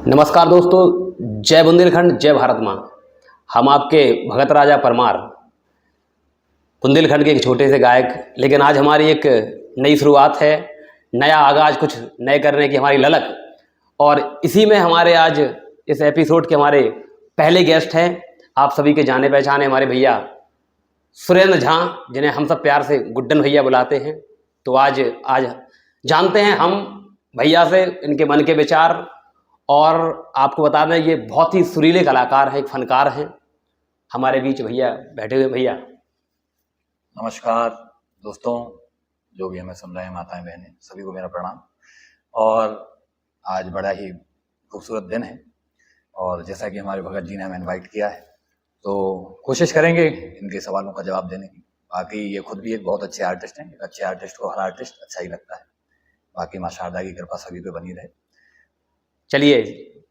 नमस्कार दोस्तों, जय बुंदेलखंड, जय भारत माँ। हम आपके भगत राजा परमार, बुंदेलखंड के एक छोटे से गायक। लेकिन आज हमारी एक नई शुरुआत है, नया आगाज़, कुछ नए करने की हमारी ललक। और इसी में हमारे आज इस एपिसोड के हमारे पहले गेस्ट हैं, आप सभी के जाने पहचाने हमारे भैया सुरेंद्र झा, जिन्हें हम सब प्यार से गुड्डन भैया बुलाते हैं। तो आज जानते हैं हम भैया से इनके मन के विचार। और आपको बता दें, ये बहुत ही सुरीले कलाकार हैं, एक फनकार हैं। हमारे बीच भैया बैठे हुए। भैया नमस्कार दोस्तों, जो भी हमें सुन रहे हैं, माताएं बहनें, सभी को मेरा प्रणाम। और आज बड़ा ही खूबसूरत दिन है और जैसा कि हमारे भगत जी ने हमें इनवाइट किया है, तो कोशिश करेंगे इनके सवालों का जवाब देने की। बाकी ये खुद भी एक बहुत अच्छे आर्टिस्ट हैं। एक अच्छे आर्टिस्ट को हर आर्टिस्ट अच्छा ही लगता है। बाकी माँ शारदा की कृपा सभी पे बनी रहे। चलिए,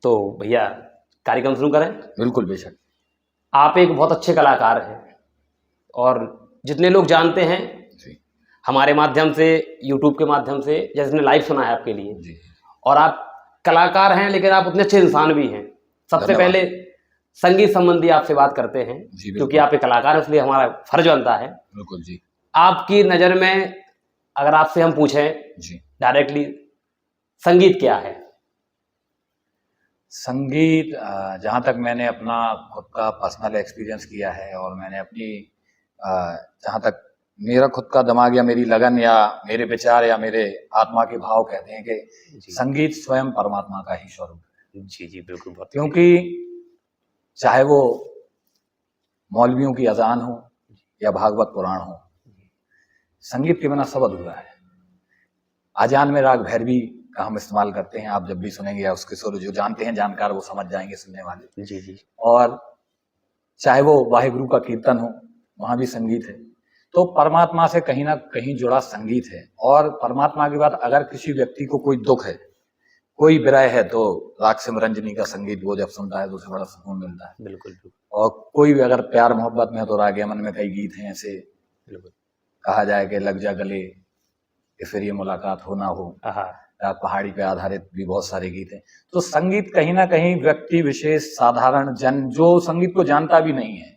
तो भैया कार्यक्रम शुरू करें। बिल्कुल, बेशक। आप एक बहुत अच्छे कलाकार हैं और जितने लोग जानते हैं जी हमारे माध्यम से, यूट्यूब के माध्यम से, जैसे हमने लाइव सुना है आपके लिए, जी। और आप कलाकार हैं, लेकिन आप उतने अच्छे इंसान भी हैं। सबसे धन्यवाद। पहले संगीत संबंधी आपसे बात करते हैं, जी, बिल्कुल। क्योंकि आप एक कलाकार हैं, इसलिए हमारा फर्ज बनता है। बिल्कुल जी। आपकी नज़र में अगर आपसे हम पूछें जी, डायरेक्टली, संगीत क्या है? संगीत जहाँ तक मैंने अपना खुद का पर्सनल एक्सपीरियंस किया है और मैंने अपनी जहाँ तक मेरा खुद का दिमाग या मेरी लगन या मेरे विचार या मेरे आत्मा के भाव कहते हैं कि संगीत स्वयं परमात्मा का ही स्वरूप है। जी जी, बिल्कुल। बहुत क्योंकि चाहे वो मौलवियों की अजान हो या भागवत पुराण हो, संगीत के बिना सब अधूरा है। अजान में राग भैरवी का हम इस्तेमाल करते हैं। आप जब भी सुनेंगे या उसके सुर जो जानते हैं जानकार वो समझ जाएंगे, सुनने वाले। जी जी। और चाहे वो वाहिगुरु का कीर्तन हो, वहां भी संगीत है। तो परमात्मा से कहीं ना कहीं जुड़ा संगीत है। और परमात्मा के बाद अगर किसी व्यक्ति को कोई दुख है, कोई विरह है, तो राग सिमरंजनी का संगीत वो जब सुनता है तो उसे बड़ा सुकून मिलता है। बिल्कुल। और कोई भी अगर प्यार मोहब्बत में है तो राग यमन में कई गीत हैं ऐसे। बिल्कुल। कहा जाए कि लग जा गले कि फिर ये मुलाकात हो ना हो, राग पहाड़ी पे आधारित भी बहुत सारे गीत हैं। तो संगीत कहीं ना कहीं व्यक्ति विशेष, साधारण जन जो संगीत को जानता भी नहीं है,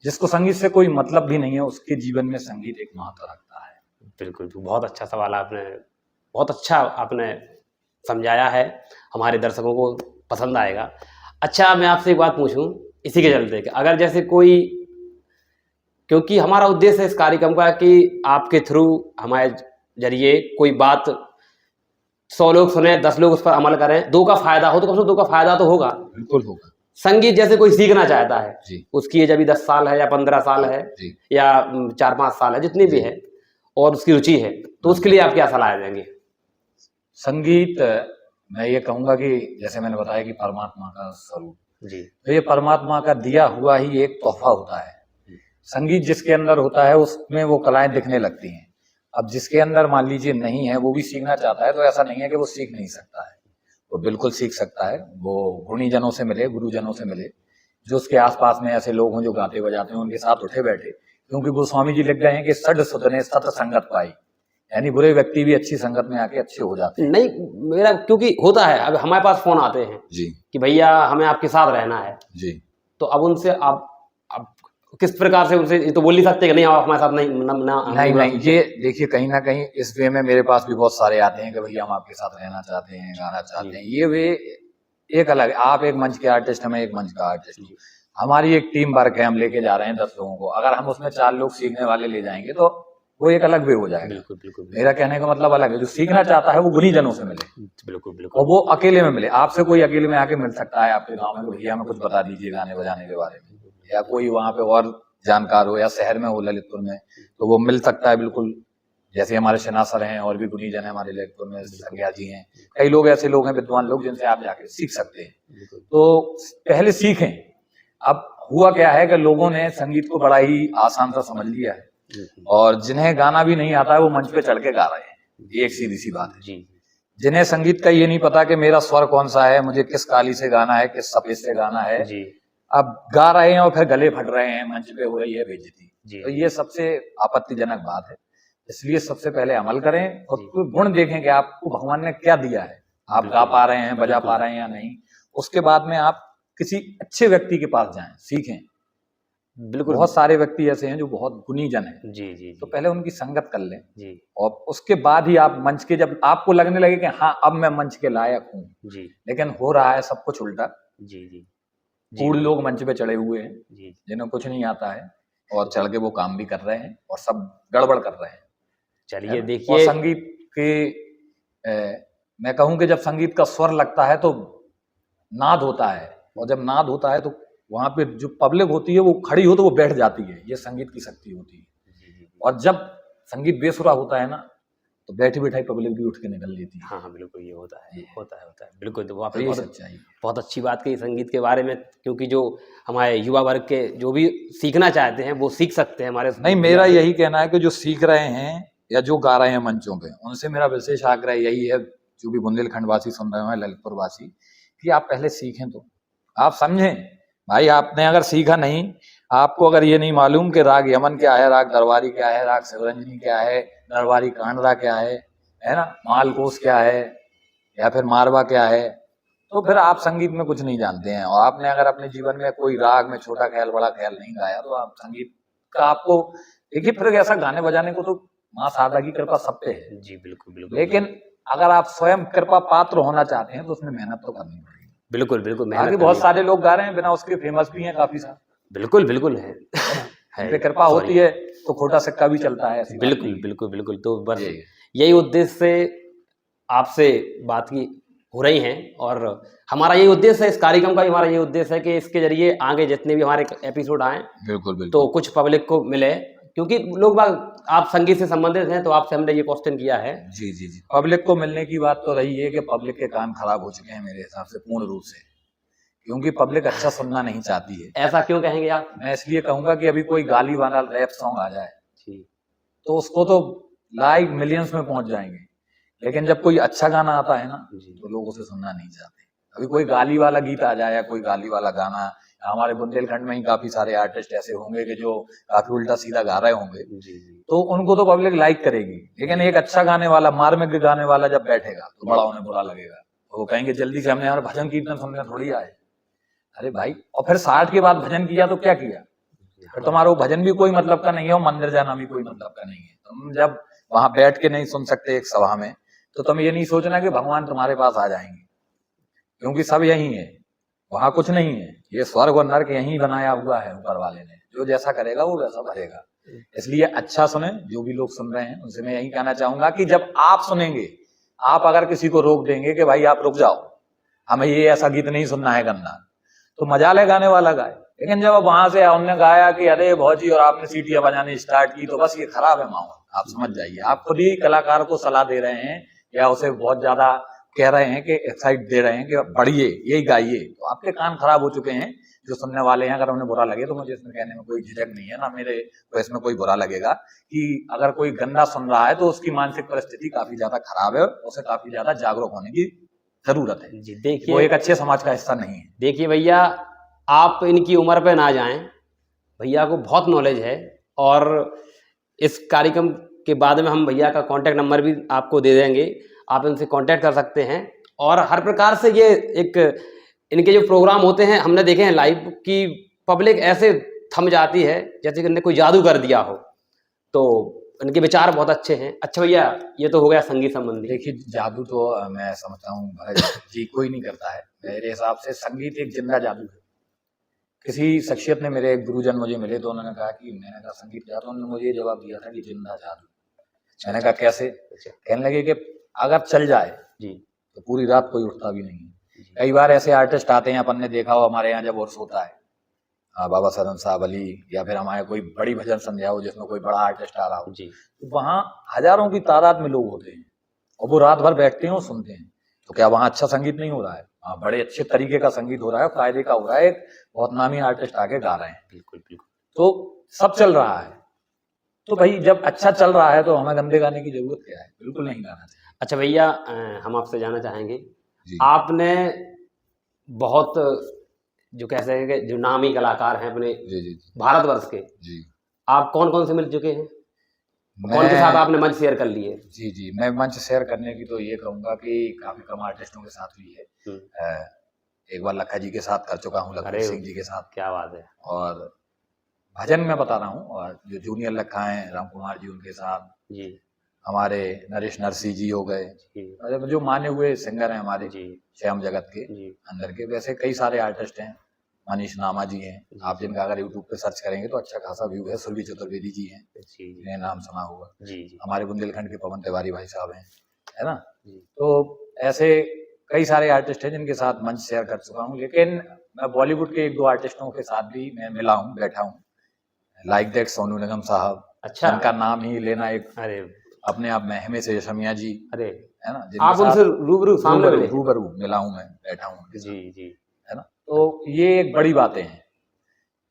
जिसको संगीत से कोई मतलब भी नहीं है, उसके जीवन में संगीत एक महत्व रखता है। बिल्कुल, बहुत अच्छा सवाल आपने, बहुत अच्छा आपने समझाया है, हमारे दर्शकों को पसंद आएगा। अच्छा, मैं आपसे एक बात पूछूं इसी के चलते कि अगर जैसे कोई, क्योंकि हमारा उद्देश्य इस कार्यक्रम का कि आपके थ्रू, हमारे जरिए कोई बात 100 लोग सुने, 10 लोग उस पर अमल करें, 2 का फायदा हो, तो कम से कम 2 का फायदा तो होगा। बिल्कुल होगा। संगीत जैसे कोई सीखना चाहता है जी, उसकी एज अभी 10 साल है या 15 साल है जी, या 4-5 साल है, जितनी भी है, और उसकी रुचि है, तो उसके लिए आप क्या सलाह देंगे? संगीत मैं ये कहूंगा कि जैसे मैंने बताया कि परमात्मा का स्वरूप जी तो ये परमात्मा का दिया हुआ ही एक तोहफा होता है। संगीत जिसके अंदर होता है उसमें वो कलाएं दिखने लगती हैं। अब जिसके अंदर मान लीजिए नहीं है, वो भी सीखना चाहता है, तो ऐसा नहीं है कि वो सीख नहीं सकता है, वो बिल्कुल सीख सकता है। वो गुणी जनों से मिले, गुरुजनों से मिले, जो उसके आसपास में ऐसे लोग हों जो गाते बजाते हैं, उनके साथ उठे बैठे। क्योंकि गोस्वामी जी लिख गए हैं कि सड सुधने सत संगत पाई, यानी बुरे व्यक्ति भी अच्छी संगत में आके अच्छे हो जाते हैं। नहीं, मेरा क्योंकि होता है, अब हमारे पास फोन आते हैं जी कि भैया हमें आपके साथ रहना है, जी। तो अब उनसे आप किस प्रकार से उनसे, ये तो बोल नहीं सकते कि नहीं आप हमारे साथ नहीं नहीं नहीं, ये देखिए कहीं ना कहीं इस वे में मेरे पास भी बहुत सारे आते हैं कि भैया हम आपके साथ रहना चाहते हैं, गाना चाहते हैं। ये वे एक अलग है। आप एक मंच के आर्टिस्ट, मैं एक मंच का आर्टिस्ट हूँ। हमारी एक टीम वर्क है, हम लेके जा रहे हैं 10 लोगों को। अगर हम उसमें 4 लोग सीखने वाले ले जाएंगे तो वो एक अलग वे हो जाएगा। बिल्कुल बिल्कुल। मेरा कहने का मतलब अलग है। जो सीखना चाहता है वो गुणीजनों से मिले, बिल्कुल और बिल्कुल। वो अकेले में मिले। आपसे कोई अकेले में आके मिल सकता है आपके गाँव में, भैया हमें कुछ बता दीजिए गाने बजाने के बारे में, या कोई वहां पे और जानकार हो या शहर में हो ललितपुर में, तो वो मिल सकता है बिल्कुल। जैसे हमारे शनासर हैं और भी गुणीजन है हमारे ललितपुर में, संज्ञा जी हैं, कई लोग ऐसे लोग हैं विद्वान लोग जिनसे आप जाके सीख सकते हैं। तो पहले सीखें। अब हुआ क्या है कि लोगों ने संगीत को बड़ा ही आसान सा समझ लिया है, और जिन्हें गाना भी नहीं आता है वो मंच पे चढ़ के गा रहे हैं। ये एक सीधी सी बात है। जिन्हें संगीत का ये नहीं पता कि मेरा स्वर कौन सा है, मुझे किस काली से गाना है, किस सफेद से गाना है, अब गा रहे हैं और फिर गले फट रहे हैं, मंच पे हो रही है बेइज्जती। तो ये सबसे आपत्तिजनक बात है। इसलिए सबसे पहले अमल करें, खुद को गुण देखें कि आपको भगवान ने क्या दिया है, आप गा पा रहे हैं, बजा पा रहे हैं या नहीं। उसके बाद में आप किसी अच्छे व्यक्ति के पास जाएं, सीखें। बिल्कुल। बहुत सारे व्यक्ति ऐसे हैं जो बहुत गुणी जन हैं, जी जी तो जी पहले उनकी संगत कर लें जी और उसके बाद ही आप मंच के, जब आपको लगने लगे कि हाँ अब मैं मंच के लायक हूँ, जी लेकिन हो रहा है सब कुछ उल्टा। जी जी कूड़ लोग मंच पे चढ़े हुए हैं जी जिन्हें कुछ नहीं आता है और चढ़ के वो काम भी कर रहे हैं और सब गड़बड़ कर रहे हैं, है चलिए ना? और देखिए। संगीत के मैं कहूँ कि जब संगीत का स्वर लगता है तो नाद होता है, और जब नाद होता है तो वहां पे जो पब्लिक होती है वो खड़ी हो तो वो बैठ जाती है, ये संगीत की शक्ति होती है। जी जी और जब संगीत बेसुरा होता है ना तो बैठी बैठाई पब्लिक भी उठ के निकल लेती है। हाँ हाँ बिल्कुल, ये होता है ये होता है बिल्कुल। तो वो तो आपने ये सच्चाई है। बहुत अच्छी बात कही संगीत के बारे में, क्योंकि जो हमारे युवा वर्ग के जो भी सीखना चाहते हैं वो सीख सकते हैं हमारे नहीं, मेरा यही कहना है कि जो सीख रहे हैं या जो गा रहे हैं मंचों पे, उनसे मेरा विशेष आग्रह यही है, जो भी बुंदेलखंड वासी सुन रहे हैं, ललितपुर वासी, कि आप पहले सीखें, तो आप समझें। भाई आपने अगर सीखा नहीं, आपको अगर ये नहीं मालूम कि राग यमन क्या है, राग दरबारी क्या है, राग शिवरंजनी क्या है, दरबारी कांडरा क्या है ना, मालकोस क्या है, या फिर मारवा क्या है, तो फिर आप संगीत में कुछ नहीं जानते हैं। और आपने अगर अपने जीवन में कोई राग में छोटा ख्याल बड़ा ख्याल नहीं गाया तो आप संगीत का आपको, देखिए फिर ऐसा गाने बजाने को तो माँ शारदा की कृपा सब पे है, जी बिल्कुल बिल्कुल। लेकिन अगर आप स्वयं कृपा पात्र होना चाहते हैं तो उसमें मेहनत तो करनी पड़ेगी। बिल्कुल बिल्कुल आगे मेहनत बहुत करनी सारे लोग गा रहे हैं बिना उसके, फेमस भी हैं काफी सारे, बिल्कुल बिल्कुल है उन पे कृपा होती है तो खोटा सिक्का भी चलता है, ऐसी बात बिल्कुल नहीं है। बिल्कुल बिल्कुल। तो बस जी। यही उद्देश्य से आपसे बात की हो रही हैं, और हमारा यही उद्देश्य है, इस कार्यक्रम का भी हमारा ये उद्देश्य है कि इसके जरिए आगे जितने भी हमारे एपिसोड आए बिल्कुल बिल्कुल। तो कुछ पब्लिक को मिले, क्योंकि लोग बाग आप संगीत से संबंधित हैं तो आपसे हमने ये क्वेश्चन किया है। जी जी जी, पब्लिक को मिलने की बात तो रही है कि पब्लिक के कान खराब हो चुके हैं मेरे हिसाब से पूर्ण रूप से, क्योंकि पब्लिक अच्छा सुनना नहीं चाहती है। ऐसा क्यों कहेंगे आप? मैं इसलिए कहूंगा कि अभी कोई गाली वाला रैप सॉन्ग आ जाए जी तो उसको तो लाइक मिलियंस में पहुंच जाएंगे, लेकिन जब कोई अच्छा गाना आता है ना जी तो लोग उसे सुनना नहीं चाहते। अभी कोई गाली वाला गीत आ जाए या कोई गाली वाला गाना, हमारे बुंदेलखंड में ही काफी सारे आर्टिस्ट ऐसे होंगे कि जो काफी उल्टा सीधा गा रहे होंगे, जी जी तो उनको तो पब्लिक लाइक करेगी, लेकिन एक अच्छा गाने वाला, मार्मिक गाने वाला जब बैठेगा तो बड़ा उन्हें बुरा लगेगा। तो वो कहेंगे जल्दी से हमने हमारे भजन कीर्तन सुनने थोड़ी आए। अरे भाई, और फिर 60 के बाद भजन किया तो क्या किया? फिर तुम्हारा वो भजन भी कोई मतलब का नहीं है, और मंदिर जाना भी कोई मतलब का नहीं है। तुम जब वहां बैठ के नहीं सुन सकते एक सभा में, तो तुम ये नहीं सोचना कि भगवान तुम्हारे पास आ जाएंगे, क्योंकि सब यही है, वहां कुछ नहीं है। ये स्वर्ग और नर्क यही बनाया हुआ है ऊपर वाले ने, जो जैसा करेगा वो वैसा भरेगा। इसलिए अच्छा सुने, जो भी लोग सुन रहे हैं उनसे मैं यही कहना चाहूंगा कि जब आप सुनेंगे, आप अगर किसी को रोक देंगे कि भाई आप रुक जाओ, हमें ये ऐसा गीत नहीं सुनना है गंदा, तो मजा ले गाने वाला गाए। लेकिन जब वहां से उन्होंने गाया कि अरे भौजी और आपने सीटियां बजानी स्टार्ट की, तो बस ये खराब है माहौल। आप समझ जाइए, आप खुद ही कलाकार को सलाह दे रहे हैं या उसे बहुत ज्यादा कह रहे हैं कि एक्साइट दे रहे हैं कि बढ़िए यही गाइए, तो आपके कान खराब हो चुके हैं। जो सुनने वाले हैं, अगर उन्हें बुरा लगे तो मुझे इसमें कहने में कोई झिझक नहीं है, ना मेरे को इसमें कोई बुरा लगेगा कि अगर कोई गंदा सुन रहा है तो उसकी मानसिक परिस्थिति काफी ज्यादा खराब है, उसे काफी ज्यादा जागरूक होने की जरूरत है। जी वो देखिए, एक अच्छे समाज का हिस्सा नहीं है। देखिए भैया, आप इनकी उम्र पे ना जाएं, भैया को बहुत नॉलेज है, और इस कार्यक्रम के बाद में हम भैया का कांटेक्ट नंबर भी आपको दे देंगे, आप इनसे कांटेक्ट कर सकते हैं। और हर प्रकार से ये एक इनके जो प्रोग्राम होते हैं हमने देखे हैं लाइव, की पब्लिक ऐसे थम जाती है जैसे कि इन्होंने कोई जादू कर दिया हो। तो इनके विचार बहुत अच्छे हैं। अच्छा भैया, ये तो हो गया संगीत संबंधी। देखिए, जादू तो मैं समझता हूँ भरत जी कोई नहीं करता है। मेरे हिसाब से संगीत एक जिंदा जादू है। किसी शख्सियत ने, मेरे एक गुरुजन मुझे मिले तो उन्होंने कहा कि, मैंने कहा संगीत क्या, तो उन्होंने मुझे ये जवाब दिया था कि जिंदा जादू। मैंने कहा कैसे? कहने लगे कि अगर चल जाए जी तो पूरी रात कोई उठता भी नहीं है। कई बार ऐसे आर्टिस्ट आते हैं, अपन ने देखा हो हमारे यहाँ जब उर्स होता है, बाबा सदन साहब अली, या फिर हमारे कोई बड़ी भजन संध्या हो जिसमें कोई बड़ा आर्टिस्ट आ रहा हो, जी तो वहां हजारों की तादाद में लोग होते हैं और वो रात भर बैठते हैं और सुनते हैं। तो क्या वहां अच्छा संगीत नहीं हो रहा है? हाँ, बड़े अच्छे तरीके का संगीत हो रहा है, फायदे का हो रहा है, एक बहुत नामी आर्टिस्ट आके गा रहे हैं, बिल्कुल बिल्कुल। तो सब चल रहा है। तो भाई जब अच्छा चल रहा है तो हमें गंदे गाने की जरूरत क्या है? बिल्कुल नहीं गाना चाहिए। अच्छा भैया, हम आपसे जानना चाहेंगे, जी आपने बहुत जो कह सके कि जो नामी कलाकार हैं अपने जी जी भारतवर्ष के, जी। आप कौन कौन से मिल चुके हैं? कौन के साथ आपने मंच शेयर कर लिए? जी जी, मैं मंच शेयर करने की तो ये कहूंगा कि काफी कम आर्टिस्टों के साथ हुई है। एक बार लखा जी के साथ कर चुका हूँ, लखन अरे सिंह जी के साथ। क्या बात है। और भजन में बता रहा हूँ, और जो जूनियर लखा हैं राम कुमार जी, उनके साथ। जी हमारे नरेश नरसी जी हो गए, जी अरे जो माने हुए सिंगर हैं हमारे जी श्याम जगत के जी अंदर के, वैसे कई सारे आर्टिस्ट हैं। मनीष नामा जी हैं, आप जिनका अगर यूट्यूब पे सर्च करेंगे तो अच्छा खासा व्यू है। सुरभि चतुर्वेदी जी हैं, जी जी जिन्हें नाम सुना होगा। जी जी हमारे बुंदेलखंड के पवन तिवारी भाई साहब हैं, है ना। जी तो ऐसे कई सारे आर्टिस्ट हैं जिनके साथ मंच शेयर कर चुका हूँ। लेकिन मैं बॉलीवुड के 1-2 आर्टिस्टों के साथ भी मैं मिला हूँ, बैठा हूँ, लाइक दैट सोनू निगम साहब, अच्छा। जिनका नाम ही लेना एक अरे अपने आप में, हिमेश रेशमिया जी, अरे है ना, आप जिनके साथ उनसे रूबरू सामने मिले? रूबरू मिला हूँ, मैं बैठा हूँ उनके जी साथ, जी है ना। तो ये एक बड़ी बातें हैं,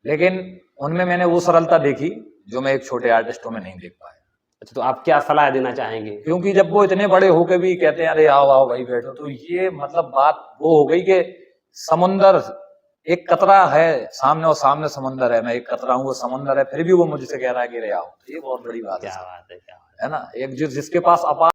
लेकिन उनमें मैंने वो सरलता देखी जो मैं एक छोटे आर्टिस्टों में नहीं देख पाया। अच्छा, तो आप क्या सलाह देना चाहेंगे? क्योंकि जब वो इतने बड़े होके भी कहते हैं अरे आओ आओ भाई बैठो, तो ये मतलब बात वो हो गई कि समुंदर एक कतरा है सामने, और सामने समुंदर है, मैं एक कतरा हूँ, वो समुंदर है, फिर भी वो मुझसे कह रहा है कि अरे आओ। तो ये बहुत बड़ी बात है, क्या बात है, क्या बात है ना। एक जिसके पास अपार